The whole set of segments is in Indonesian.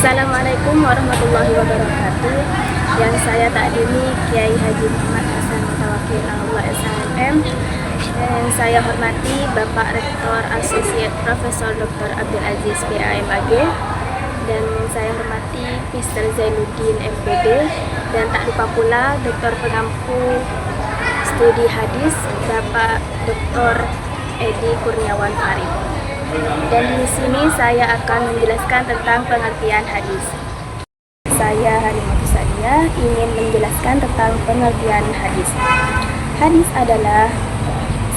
Assalamualaikum warahmatullahi wabarakatuh. Yang saya takdimi Kiai Haji Muhammad Hasan Mutawakil Allah SHMM. Yang saya hormati Bapak Rektor Asosiat Profesor Dr. Abdul Aziz PAMAG. Dan saya hormati Mr. Zainuddin FPD. Dan tak lupa pula Doktor Pengampu Studi Hadis Bapak Dr. Edi Kurniawan Farid. Dan di sini saya akan menjelaskan tentang pengertian hadis. Saya Halimatu Sa'diyah ingin menjelaskan tentang pengertian hadis. Hadis adalah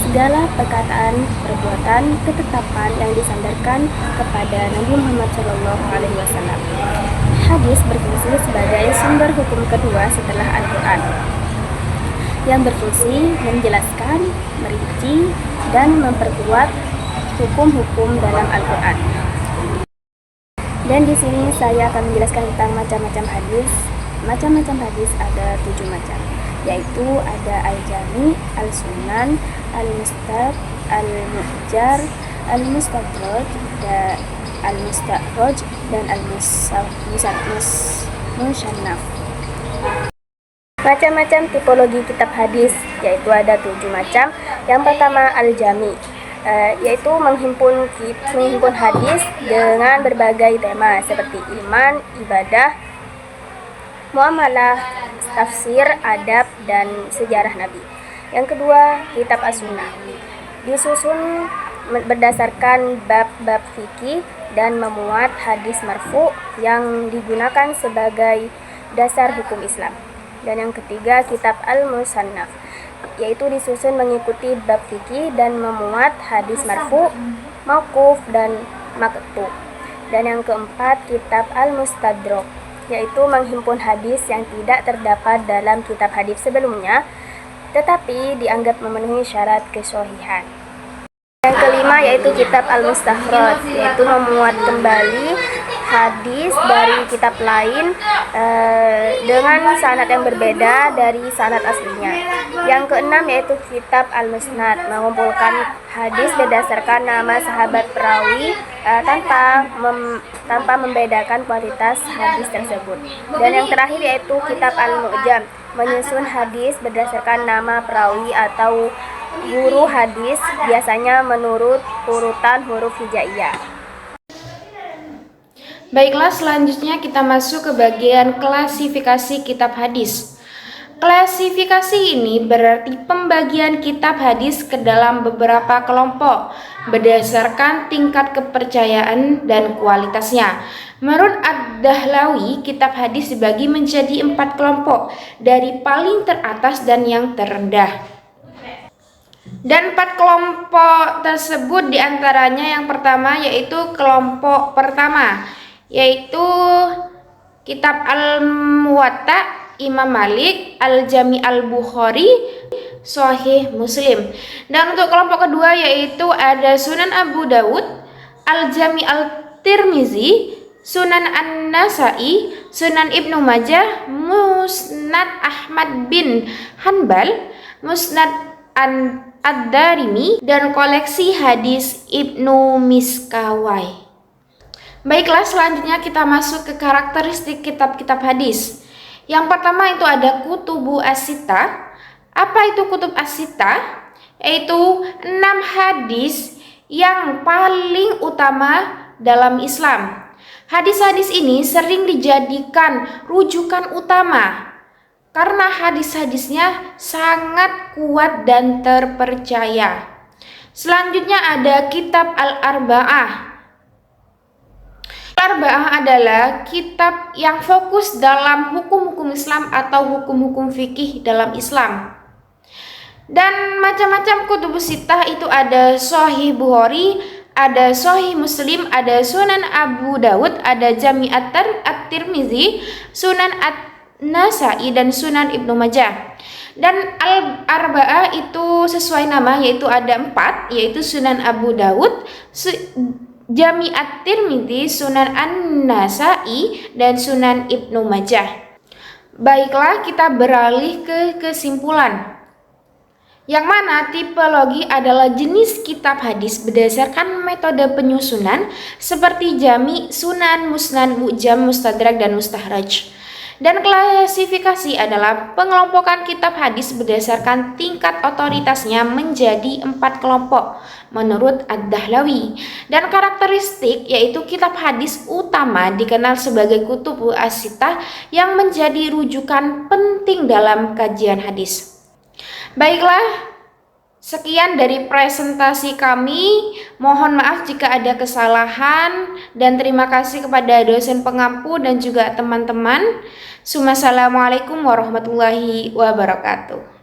segala perkataan, perbuatan, ketetapan yang disandarkan kepada Nabi Muhammad SAW. Hadis berfungsi sebagai sumber hukum kedua setelah Al-Quran, yang berfungsi menjelaskan, merinci, dan memperkuat hukum-hukum dalam Al-Quran. Dan di sini saya akan menjelaskan tentang macam-macam hadis. Macam-macam hadis ada 7 macam, yaitu ada Al-Jami, Al-Sunan, Al-Mustad, Al-Mu'jar, Al-Mustadraj, Al-Mustakhraj, dan Al-Musannaf. Macam-macam tipologi kitab hadis, yaitu ada 7 macam. Yang pertama Al-Jami, yaitu menghimpun hadis dengan berbagai tema seperti iman, ibadah, muamalah, tafsir, adab, dan sejarah Nabi. Yang kedua, kitab as-sunnah, disusun berdasarkan bab-bab fikih dan memuat hadis marfu yang digunakan sebagai dasar hukum Islam. Dan yang ketiga, kitab al-musannaf, yaitu disusun mengikuti bab fikih dan memuat hadis marfu, mauquf, dan maqtu. Dan yang keempat, kitab al-mustadrak, yaitu menghimpun hadis yang tidak terdapat dalam kitab hadis sebelumnya tetapi dianggap memenuhi syarat kesohihan. Yang kelima yaitu kitab al-mustakhraj, yaitu memuat kembali hadis dari kitab lain dengan sanad yang berbeda dari sanad aslinya. Yang keenam yaitu kitab al-musnad, mengumpulkan hadis berdasarkan nama sahabat perawi tanpa membedakan kualitas hadis tersebut. Dan yang terakhir yaitu kitab al-mu'jam, menyusun hadis berdasarkan nama perawi atau guru hadis, biasanya menurut urutan huruf hijaiyah. Baiklah, selanjutnya kita masuk ke bagian klasifikasi kitab hadis. Klasifikasi ini berarti pembagian kitab hadis ke dalam beberapa kelompok berdasarkan tingkat kepercayaan dan kualitasnya. Menurut Ad-Dahlawi, kitab hadis dibagi menjadi 4 kelompok, dari paling teratas dan yang terendah. Dan 4 kelompok tersebut diantaranya yang pertama yaitu kelompok pertama, yaitu kitab Al-Muwatta Imam Malik, Al-Jami Al-Bukhari, Sahih Muslim. Dan untuk kelompok kedua yaitu ada Sunan Abu Dawud, Al-Jami Al-Tirmizi, Sunan An-Nasai, Sunan Ibnu Majah, Musnad Ahmad bin Hanbal, Musnad Ad-Darimi, dan koleksi hadis Ibnu Miskawai. Baiklah, selanjutnya kita masuk ke karakteristik kitab-kitab hadis. Yang pertama itu ada kutubu as-sittah. Apa itu kutub as-sittah? Yaitu 6 hadis yang paling utama dalam Islam. Hadis-hadis ini sering dijadikan rujukan utama karena hadis-hadisnya sangat kuat dan terpercaya. Selanjutnya ada kitab Al-Arba'ah. Al-Arba'ah adalah kitab yang fokus dalam hukum-hukum Islam atau hukum-hukum fikih dalam Islam. Dan macam-macam kutubus sittah itu ada Sahih Bukhari, ada Sahih Muslim, ada Sunan Abu Dawud, ada Jami At-Tirmizi, Sunan An-Nasai, dan Sunan Ibnu Majah. Dan Al-Arba'ah itu sesuai nama, yaitu ada 4, yaitu Sunan Abu Dawud, Jami At-Tirmizi, Sunan An-Nasai, dan Sunan Ibnu Majah. Baiklah, kita beralih ke kesimpulan. yang mana tipologi adalah jenis kitab hadis berdasarkan metode penyusunan seperti jami, sunan, musnad, mu'jam, mustadrak, dan mustahraj. Dan klasifikasi adalah pengelompokan kitab hadis berdasarkan tingkat otoritasnya menjadi 4 kelompok menurut Ad-Dahlawi. Dan karakteristik yaitu kitab hadis utama dikenal sebagai kutubu as-sittah yang menjadi rujukan penting dalam kajian hadis. Baiklah, sekian dari presentasi kami. Mohon maaf jika ada kesalahan dan terima kasih kepada dosen pengampu dan juga teman-teman. Assalamualaikum warahmatullahi wabarakatuh.